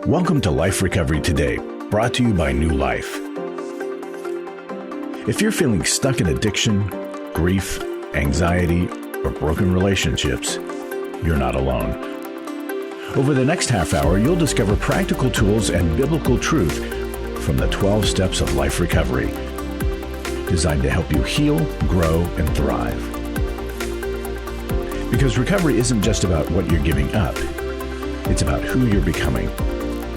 Welcome to Life Recovery Today, brought to you by New Life. If you're feeling stuck in addiction, grief, anxiety, or broken relationships, you're not alone. Over the next half hour, you'll discover practical tools and biblical truth from the 12 steps of life recovery, designed to help you heal, grow, and thrive. Because recovery isn't just about what you're giving up, it's about who you're becoming.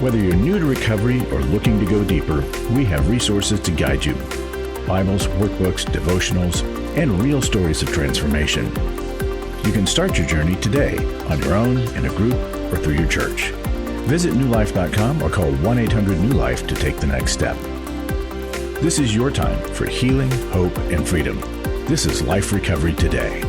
Whether you're new to recovery or looking to go deeper, we have resources to guide you. Bibles, workbooks, devotionals, and real stories of transformation. You can start your journey today on your own, in a group, or through your church. Visit newlife.com or call 1-800-NEW-LIFE to take the next step. This is your time for healing, hope, and freedom. This is Life Recovery Today.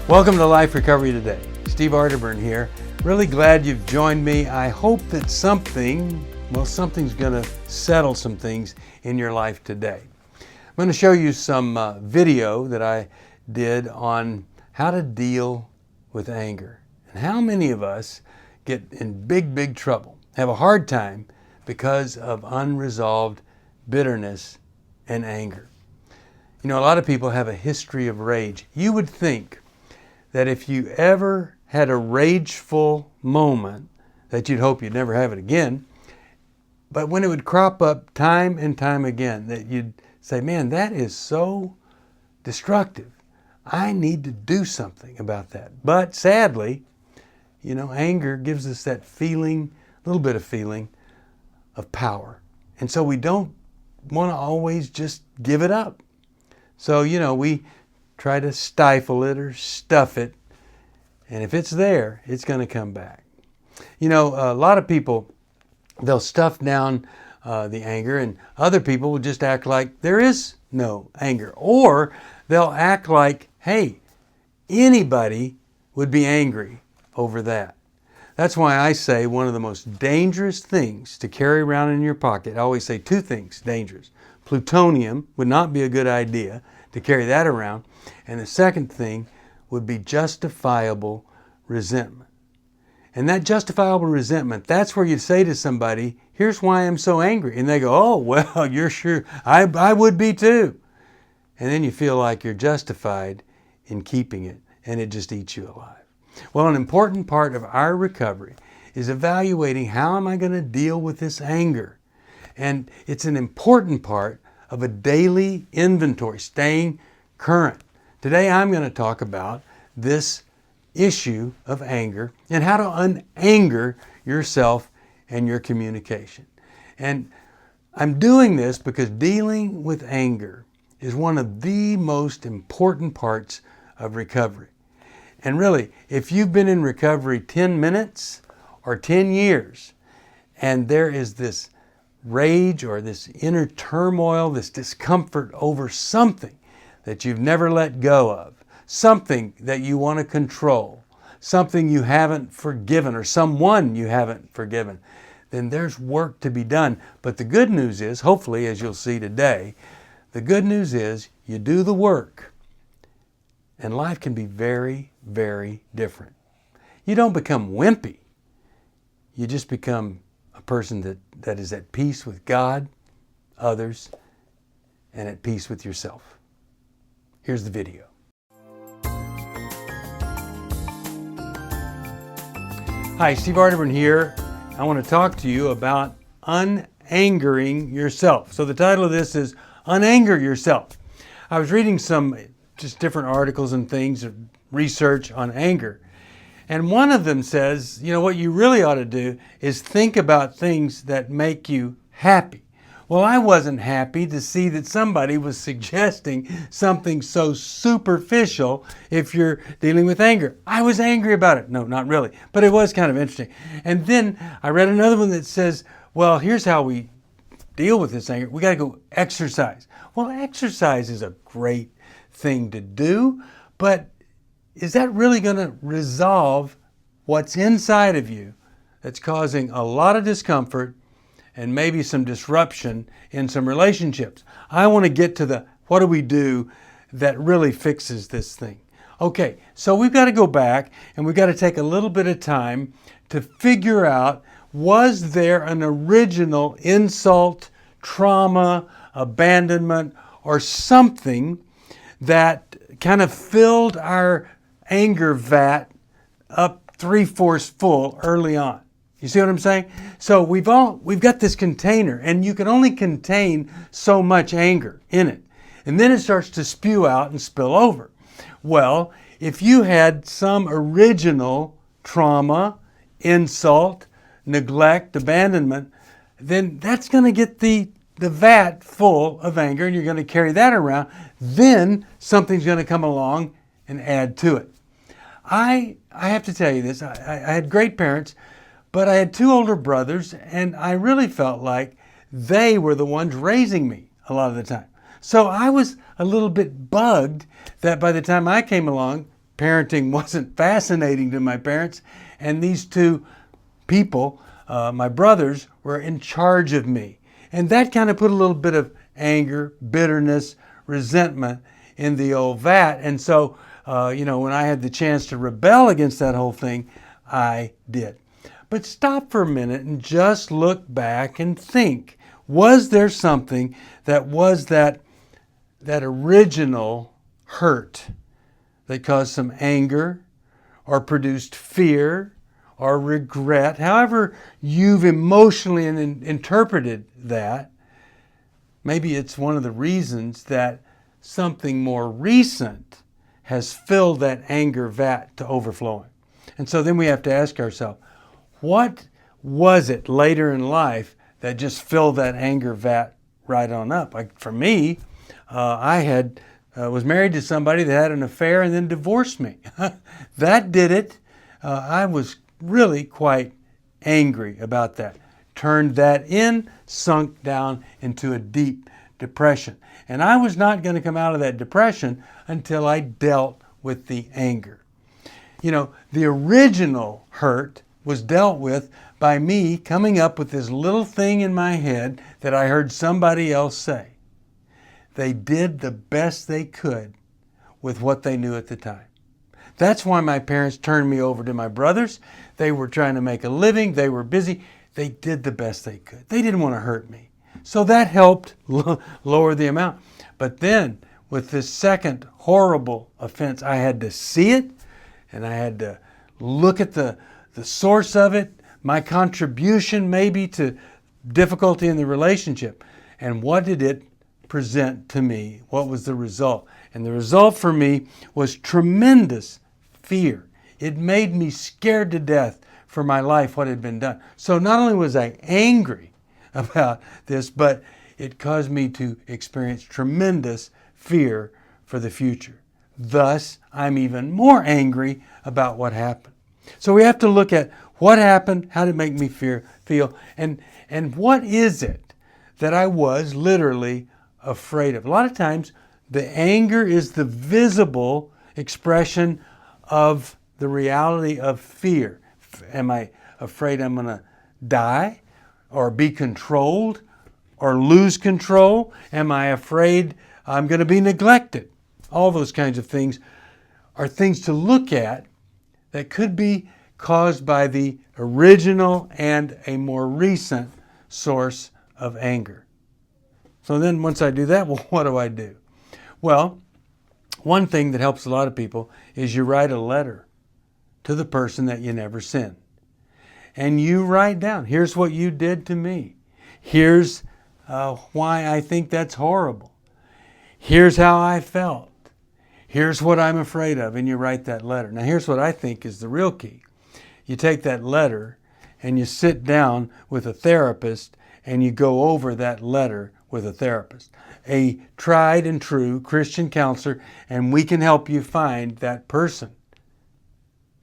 Welcome to Life Recovery Today. Steve Arterburn here. Really glad you've joined me. I hope that something's going to settle some things in your life today. I'm going to show you some video that I did on how to deal with anger and how many of us get in big trouble, have a hard time because of unresolved bitterness and anger. You know, a lot of people have a history of rage. You would think that if you ever had a rageful moment, that you'd hope you'd never have it again, but when it would crop up time and time again, that you'd say, man, that is so destructive. I need to do something about that. But sadly, you know, anger gives us that feeling, a little bit of feeling of power. And so we don't want to always just give it up. So, you know, we try to stifle it or stuff it. And if it's there, it's going to come back. You know, a lot of people, they'll stuff down the anger, and other people will just act like there is no anger. Or they'll act like, hey, anybody would be angry over that. That's why I say one of the most dangerous things to carry around in your pocket, I always say two things dangerous. Plutonium would not be a good idea to carry that around. And the second thing would be justifiable resentment. And that justifiable resentment, that's where you say to somebody, here's why I'm so angry. And they go, oh, well, you're sure, I would be too. And then you feel like you're justified in keeping it, and it just eats you alive. Well, an important part of our recovery is evaluating how am I going to deal with this anger. And it's an important part of a daily inventory, staying current. Today I'm going to talk about this issue of anger and how to unanger yourself and your communication. And I'm doing this because dealing with anger is one of the most important parts of recovery. And really, if you've been in recovery 10 minutes or 10 years, and there is this rage or this inner turmoil, this discomfort over something that you've never let go of, something that you want to control, something you haven't forgiven, or someone you haven't forgiven, then there's work to be done. But the good news is, hopefully, as you'll see today, the good news is you do the work, and life can be very, very different. You don't become wimpy. You just become a person that is at peace with God, others, and at peace with yourself. Here's the video. Hi, Steve Arterburn here. I want to talk to you about unangering yourself. So the title of this is Unanger Yourself. I was reading some just different articles and things, research on anger. And one of them says, you know, what you really ought to do is think about things that make you happy. Well, I wasn't happy to see that somebody was suggesting something so superficial if you're dealing with anger. I was angry about it. No, not really, but it was kind of interesting. And then I read another one that says, well, here's how we deal with this anger. We got to go exercise. Well, exercise is a great thing to do, but is that really going to resolve what's inside of you that's causing a lot of discomfort and maybe some disruption in some relationships? I want to get to the what do we do that really fixes this thing. Okay, so we've got to go back and we've got to take a little bit of time to figure out, was there an original insult, trauma, abandonment, or something that kind of filled our anger vat up 3/4 full early on? You see what I'm saying? So we've got this container, and you can only contain so much anger in it. And then it starts to spew out and spill over. Well, if you had some original trauma, insult, neglect, abandonment, then that's going to get the vat full of anger, and you're going to carry that around. Then something's going to come along and add to it. I have to tell you this. I had great parents, but I had 2 older brothers, and I really felt like they were the ones raising me a lot of the time. So I was a little bit bugged that by the time I came along, parenting wasn't fascinating to my parents, and these 2 people, my brothers, were in charge of me. And that kind of put a little bit of anger, bitterness, resentment in the old vat. And so, when I had the chance to rebel against that whole thing, I did. But stop for a minute and just look back and think, was there something that was that original hurt that caused some anger or produced fear or regret, however you've emotionally interpreted that? Maybe it's one of the reasons that something more recent has filled that anger vat to overflowing. And so then we have to ask ourselves, what was it later in life that just filled that anger vat right on up? Like for me, I was married to somebody that had an affair and then divorced me. That did it. I was really quite angry about that. Turned that in, sunk down into a deep depression. And I was not going to come out of that depression until I dealt with the anger. The original hurt was dealt with by me coming up with this little thing in my head that I heard somebody else say. They did the best they could with what they knew at the time. That's why my parents turned me over to my brothers. They were trying to make a living. They were busy. They did the best they could. They didn't want to hurt me. So that helped lower the amount. But then with this second horrible offense, I had to see it, and I had to look at the source of it, my contribution maybe to difficulty in the relationship. And what did it present to me? What was the result? And the result for me was tremendous fear. It made me scared to death for my life, what had been done. So not only was I angry about this, but it caused me to experience tremendous fear for the future. Thus, I'm even more angry about what happened. So we have to look at what happened, how did it make me feel, and what is it that I was literally afraid of. A lot of times, the anger is the visible expression of the reality of fear. Am I afraid I'm going to die or be controlled or lose control? Am I afraid I'm going to be neglected? All those kinds of things are things to look at that could be caused by the original and a more recent source of anger. So then once I do that, well, what do? Well, one thing that helps a lot of people is you write a letter to the person that you never sinned. And you write down, here's what you did to me. Here's why I think that's horrible. Here's how I felt. Here's what I'm afraid of. And you write that letter. Now here's what I think is the real key. You take that letter and you sit down with a therapist and you go over that letter with a therapist, a tried and true Christian counselor, and we can help you find that person.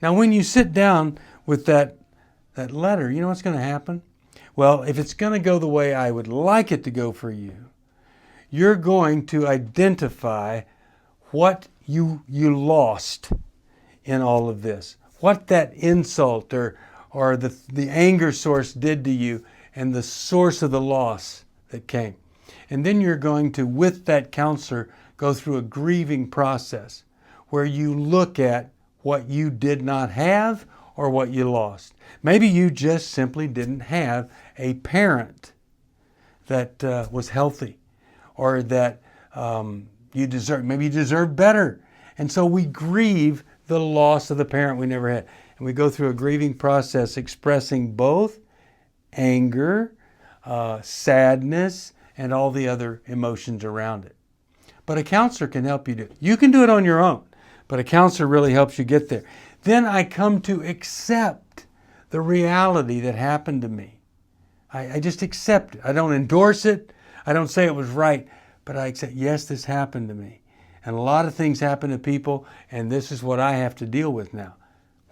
Now, when you sit down with that letter, you know what's going to happen? Well, if it's going to go the way I would like it to go for you, you're going to identify what you lost in all of this, what that insult or the anger source did to you, and the source of the loss that came. And then you're going to, with that counselor, go through a grieving process where you look at what you did not have or what you lost. Maybe you just simply didn't have a parent that was healthy, or that maybe you deserve better. And so we grieve the loss of the parent we never had. And we go through a grieving process expressing both anger, sadness, and all the other emotions around it. But a counselor can help you do it. You can do it on your own, but a counselor really helps you get there. Then I come to accept the reality that happened to me. I just accept it. I don't endorse it. I don't say it was right, but I accept, yes, this happened to me. And a lot of things happen to people, and this is what I have to deal with now.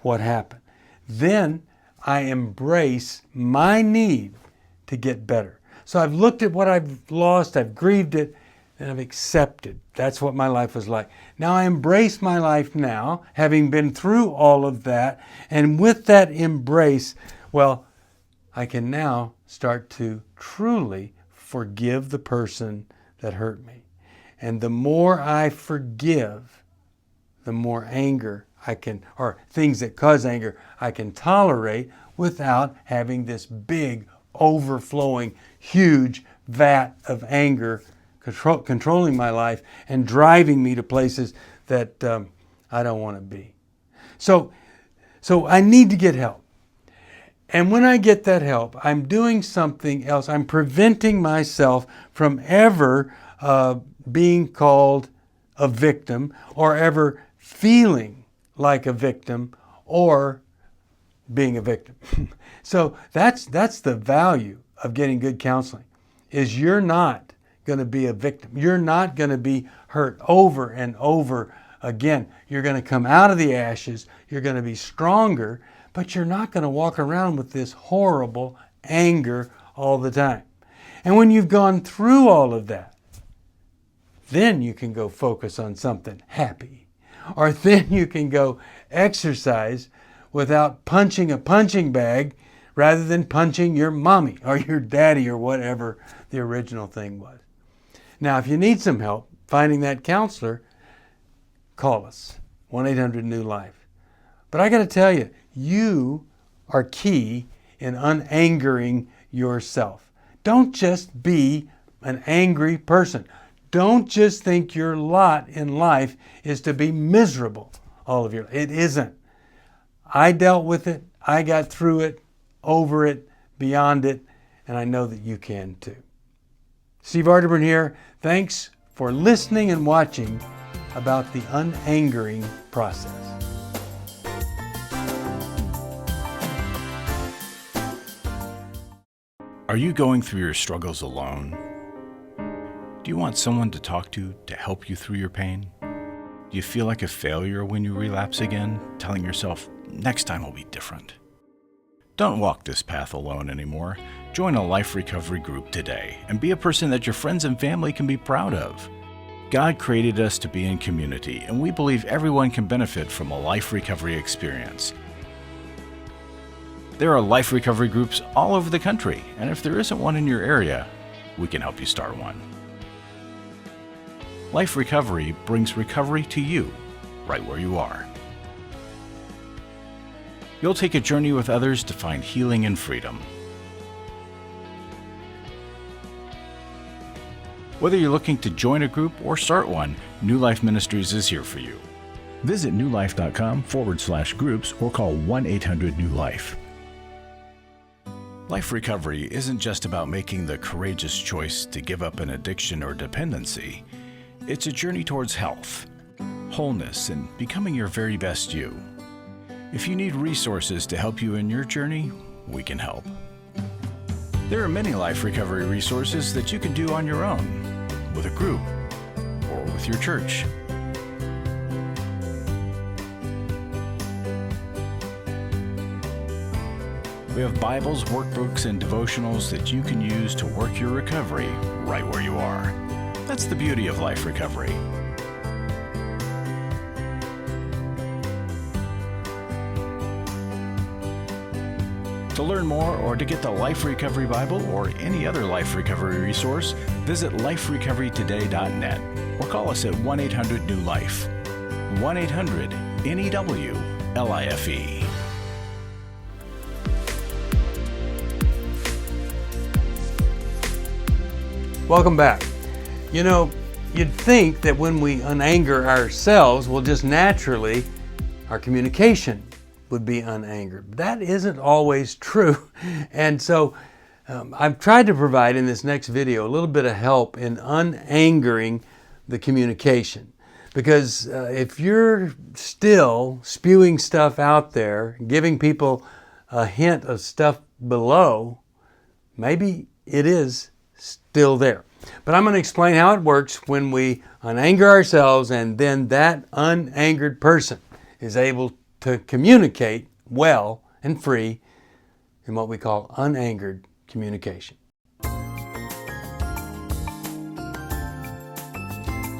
What happened? Then I embrace my need to get better. So I've looked at what I've lost, I've grieved it, and I've accepted. That's what my life was like. Now I embrace my life now, having been through all of that, and with that embrace, well, I can now start to truly forgive the person that hurt me. And the more I forgive, the more anger I can, or things that cause anger, I can tolerate without having this big, overflowing, huge vat of anger controlling my life and driving me to places that I don't want to be. So I need to get help. And when I get that help, I'm doing something else. I'm preventing myself from ever being called a victim, or ever feeling like a victim, or being a victim. So that's the value of getting good counseling, is you're not going to be a victim. You're not going to be hurt over and over again. You're going to come out of the ashes. You're going to be stronger, but you're not going to walk around with this horrible anger all the time. And when you've gone through all of that, then you can go focus on something happy. Or then you can go exercise without punching a punching bag, rather than punching your mommy or your daddy or whatever the original thing was. Now, if you need some help finding that counselor, call us, 1-800-NEW-LIFE. But I got to tell you, you are key in unangering yourself. Don't just be an angry person. Don't just think your lot in life is to be miserable all of your life. It isn't. I dealt with it. I got through it, over it, beyond it, and I know that you can too. Steve Arterburn here. Thanks for listening and watching about the unangering process. Are you going through your struggles alone? Do you want someone to talk to help you through your pain? Do you feel like a failure when you relapse again, telling yourself, next time will be different? Don't walk this path alone anymore. Join a life recovery group today and be a person that your friends and family can be proud of. God created us to be in community, and we believe everyone can benefit from a life recovery experience. There are life recovery groups all over the country, and if there isn't one in your area, we can help you start one. Life Recovery brings recovery to you, right where you are. You'll take a journey with others to find healing and freedom. Whether you're looking to join a group or start one, New Life Ministries is here for you. Visit newlife.com/groups or call 1-800-NEW-LIFE. Life recovery isn't just about making the courageous choice to give up an addiction or dependency. It's a journey towards health, wholeness, and becoming your very best you. If you need resources to help you in your journey, we can help. There are many life recovery resources that you can do on your own, with a group, or with your church. We have Bibles, workbooks, and devotionals that you can use to work your recovery right where you are. That's the beauty of life recovery. To learn more or to get the Life Recovery Bible or any other life recovery resource, visit liferecoverytoday.net or call us at 1-800-NEW-LIFE. 1-800-NEW-LIFE. Welcome back. You know, you'd think that when we unanger ourselves, well, just naturally, our communication would be unangered. That isn't always true. And so I've tried to provide in this next video a little bit of help in unangering the communication. Because if you're still spewing stuff out there, giving people a hint of stuff below, maybe it is still there. But I'm going to explain how it works when we unanger ourselves, and then that unangered person is able to communicate well and free in what we call unangered communication.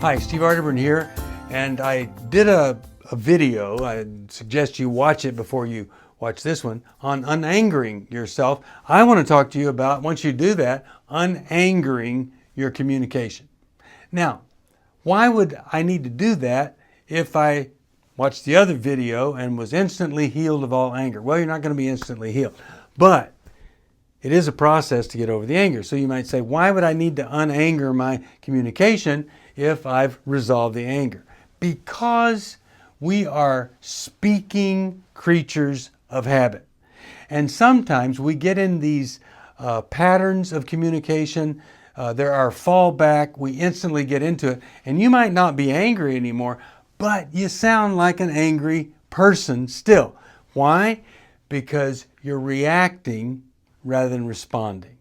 Hi, Steve Arterburn here, and I did a video. I suggest you watch it before you watch this one on unangering yourself. I want to talk to you about, once you do that, unangering your communication. Now, why would I need to do that if I watched the other video and was instantly healed of all anger? Well, you're not going to be instantly healed, but it is a process to get over the anger. So you might say, why would I need to unanger my communication if I've resolved the anger? Because we are speaking creatures of habit. And sometimes we get in these patterns of communication. There are fallback. We instantly get into it. And you might not be angry anymore, but you sound like an angry person still. Why? Because you're reacting rather than responding.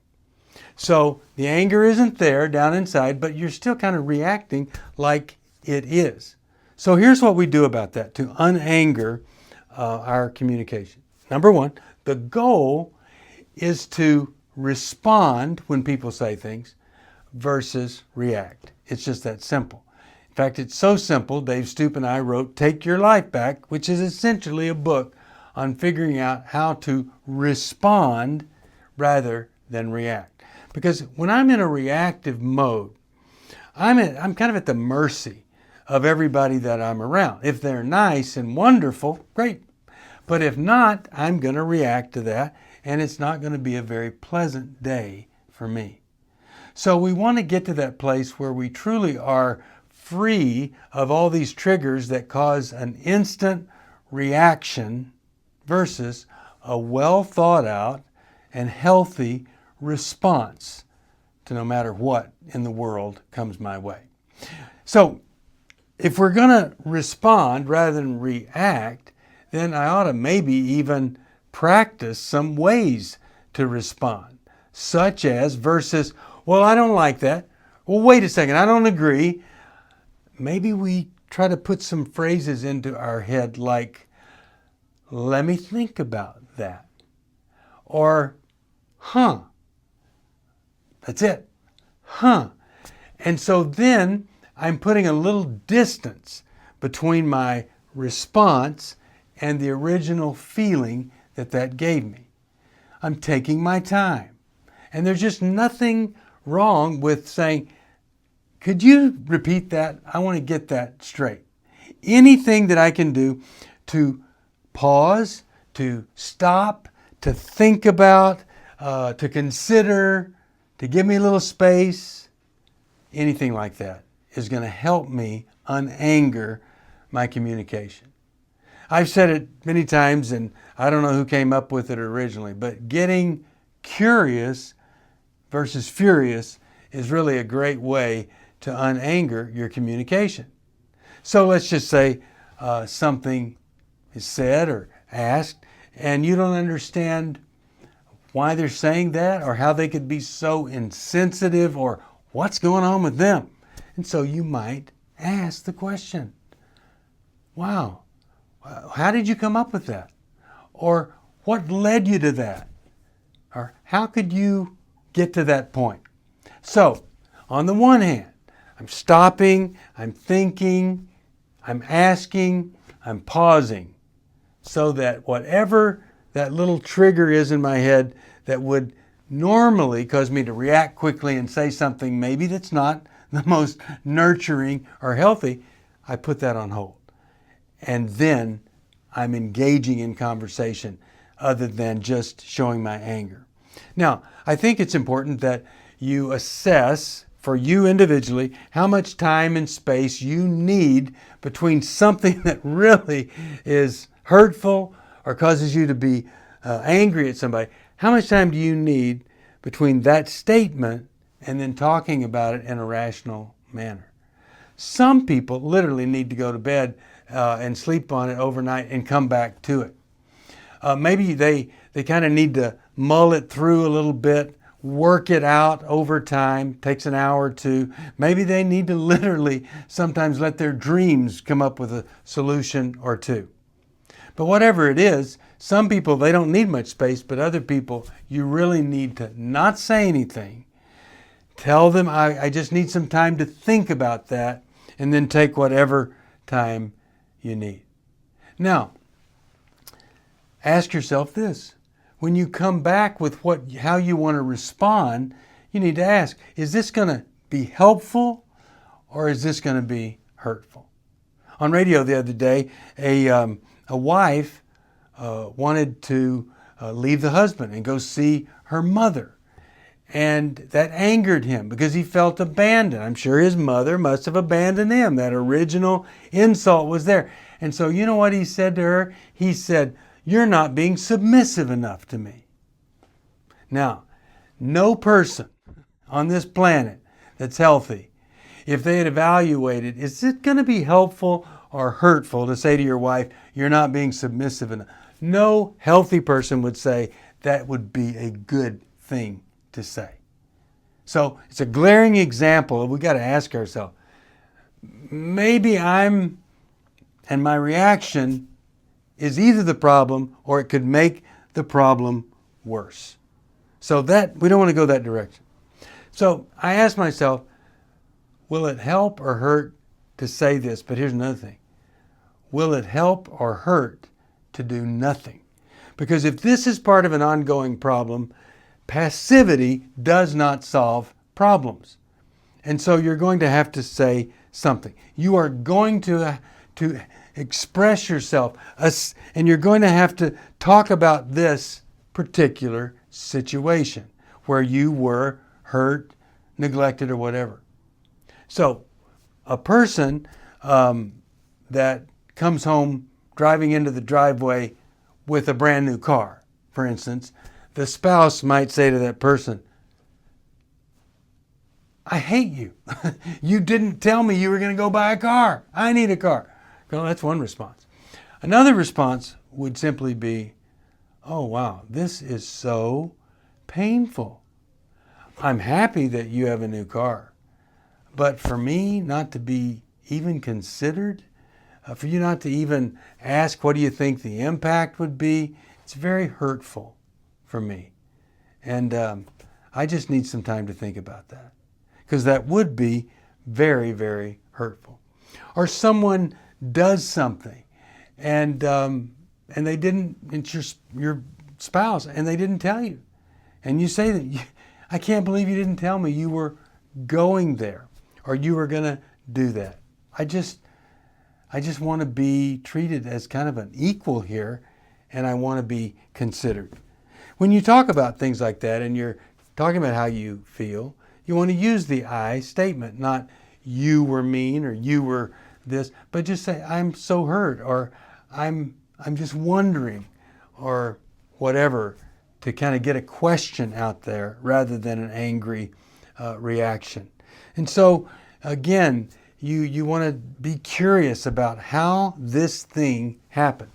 So the anger isn't there down inside, but you're still kind of reacting like it is. So here's what we do about that to unanger our communication. Number one, the goal is to respond when people say things versus react. It's just that simple. In fact, it's so simple, Dave Stoop and I wrote Take Your Life Back, which is essentially a book on figuring out how to respond rather than react. Because when I'm in a reactive mode, I'm kind of at the mercy of everybody that I'm around. If they're nice and wonderful, great. But if not, I'm going to react to that, and it's not going to be a very pleasant day for me. So we want to get to that place where we truly are free of all these triggers that cause an instant reaction versus a well thought out and healthy response to no matter what in the world comes my way. So if we're going to respond rather than react, then I ought to maybe even practice some ways to respond, such as versus, well, I don't like that. Well, wait a second, I don't agree. Maybe we try to put some phrases into our head like, let me think about that. Or, huh. That's it. Huh. And so then I'm putting a little distance between my response and the original feeling that gave me. I'm taking my time. And there's just nothing wrong with saying, could you repeat that? I want to get that straight. Anything that I can do to pause, to stop, to think about, to consider, to give me a little space, anything like that is going to help me unanger my communication. I've said it many times, and I don't know who came up with it originally, but getting curious versus furious is really a great way to unanger your communication. So let's just say something is said or asked, and you don't understand why they're saying that or how they could be so insensitive or what's going on with them. And so you might ask the question, wow, how did you come up with that? Or what led you to that? Or how could you get to that point? So, on the one hand, I'm stopping, I'm thinking, I'm asking, I'm pausing, so that whatever that little trigger is in my head that would normally cause me to react quickly and say something maybe that's not the most nurturing or healthy, I put that on hold. and then I'm engaging in conversation other than just showing my anger. Now, I think it's important that you assess for you individually how much time and space you need between something that really is hurtful or causes you to be angry at somebody. How much time do you need between that statement and then talking about it in a rational manner? Some people literally need to go to bed and sleep on it overnight and come back to it. Maybe they kind of need to mull it through a little bit, work it out over time, takes an hour or two. Maybe they need to literally sometimes let their dreams come up with a solution or two. But whatever it is, some people, they don't need much space, but other people, you really need to not say anything. Tell them, I just need some time to think about that, and then take whatever time you need. Now, ask yourself this. When you come back with how you want to respond, you need to ask, is this going to be helpful or is this going to be hurtful? On radio the other day, a wife wanted to leave the husband and go see her mother. And that angered him because he felt abandoned. I'm sure his mother must have abandoned him. That original insult was there. And so you know what he said to her? He said, "You're not being submissive enough to me." Now, no person on this planet that's healthy, if they had evaluated, is it going to be helpful or hurtful to say to your wife, "You're not being submissive enough"? No healthy person would say that would be a good thing to say. So it's a glaring example. We got to ask ourselves, maybe and my reaction is either the problem or it could make the problem worse. So that we don't want to go that direction. So I asked myself, will it help or hurt to say this? But here's another thing. Will it help or hurt to do nothing? Because if this is part of an ongoing problem, passivity does not solve problems. And so you're going to have to say something. You are going to express yourself, and you're going to have to talk about this particular situation where you were hurt, neglected, or whatever. So a person that comes home driving into the driveway with a brand new car, for instance, the spouse might say to that person, "I hate you. You didn't tell me you were going to go buy a car. I need a car." Well, that's one response. Another response would simply be, "Oh, wow, this is so painful. I'm happy that you have a new car. But for me not to be even considered, for you not to even ask, what do you think the impact would be? It's very hurtful for me. And I just need some time to think about that." Because that would be very, very hurtful. Or someone does something and they didn't, it's your spouse, and they didn't tell you. And you say that, "I can't believe you didn't tell me you were going there or you were going to do that. I just want to be treated as kind of an equal here, and I want to be considered." When you talk about things like that and you're talking about how you feel, you want to use the I statement, not "you were mean" or "you were this," but just say, "I'm so hurt," or I'm just wondering," or whatever, to kind of get a question out there rather than an angry reaction. And so again, you want to be curious about how this thing happened.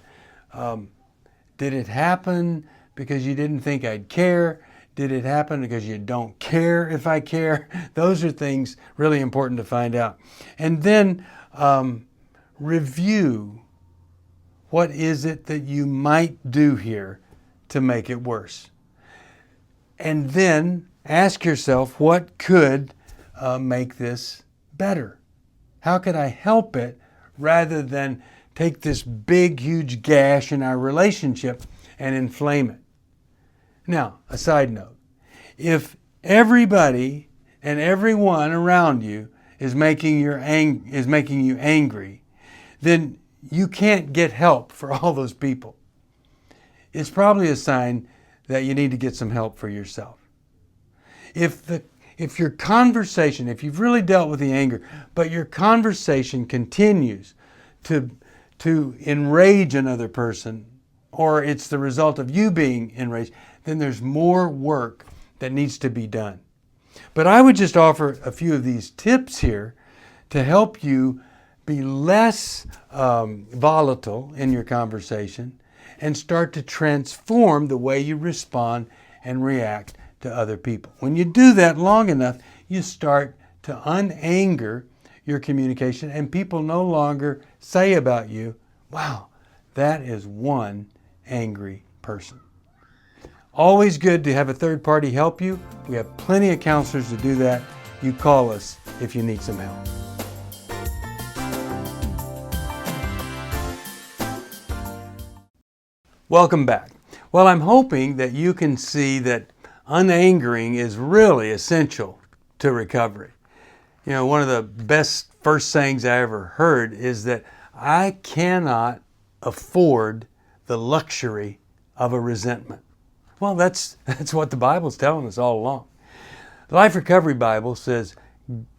Did it happen because you didn't think I'd care? Did it happen because you don't care if I care? Those are things really important to find out. And then review, what is it that you might do here to make it worse? And then ask yourself, what could make this better? How could I help it rather than take this big, huge gash in our relationship and inflame it? Now, a side note, if everybody and everyone around you is making you angry, then you can't get help for all those people, it's probably a sign that you need to get some help for yourself. If your conversation, if you've really dealt with the anger, but your conversation continues to enrage another person, or it's the result of you being enraged, then there's more work that needs to be done. But I would just offer a few of these tips here to help you be less volatile in your conversation and start to transform the way you respond and react to other people. When you do that long enough, you start to unanger your communication, and people no longer say about you, wow, that is one angry person. Always good to have a third party help you. We have plenty of counselors to do that. You call us if you need some help. Welcome back. Well, I'm hoping that you can see that unangering is really essential to recovery. You know, one of the best first sayings I ever heard is that I cannot afford the luxury of a resentment. Well, that's what the Bible's telling us all along. The Life Recovery Bible says,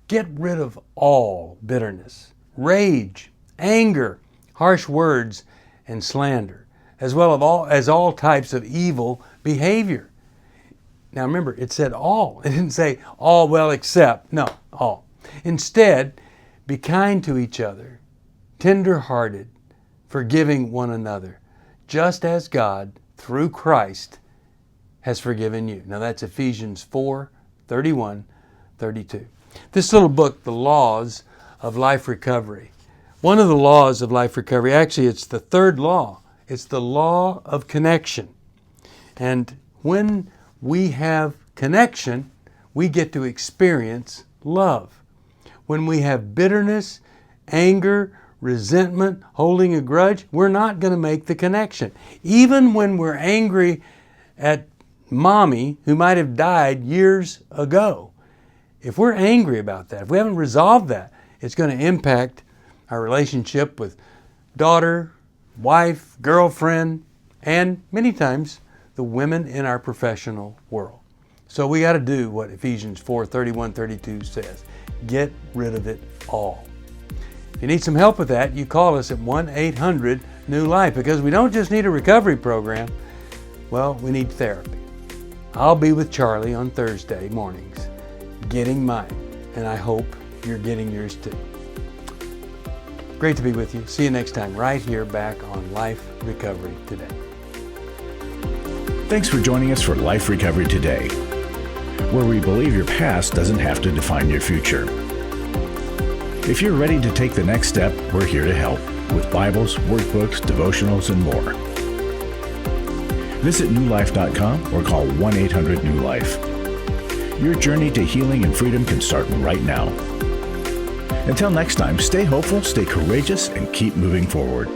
get rid of all bitterness, rage, anger, harsh words, and slander, as well as all types of evil behavior. Now remember, it said all. It didn't say all well except. No, all. Instead, be kind to each other, tender-hearted, forgiving one another, just as God, through Christ, has forgiven you. Now that's Ephesians 4:31-32. This little book, The Laws of Life Recovery. One of the laws of life recovery, actually it's the third law. It's the law of connection. And when we have connection, we get to experience love. When we have bitterness, anger, resentment, holding a grudge, we're not going to make the connection. Even when we're angry at mommy who might have died years ago, if we're angry about that, if we haven't resolved that, it's going to impact our relationship with daughter, wife, girlfriend, and many times the women in our professional world. So we got to do what Ephesians 4:31-32 says. Get rid of it all. If you need some help with that, you call us at 1-800-NEW-LIFE, because we don't just need a recovery program. Well, we need therapy. I'll be with Charlie on Thursday mornings, getting mine, and I hope you're getting yours too. Great to be with you. See you next time, right here back on Life Recovery Today. Thanks for joining us for Life Recovery Today, where we believe your past doesn't have to define your future. If you're ready to take the next step, we're here to help with Bibles, workbooks, devotionals, and more. Visit newlife.com or call 1-800-NEW-LIFE. Your journey to healing and freedom can start right now. Until next time, stay hopeful, stay courageous, and keep moving forward.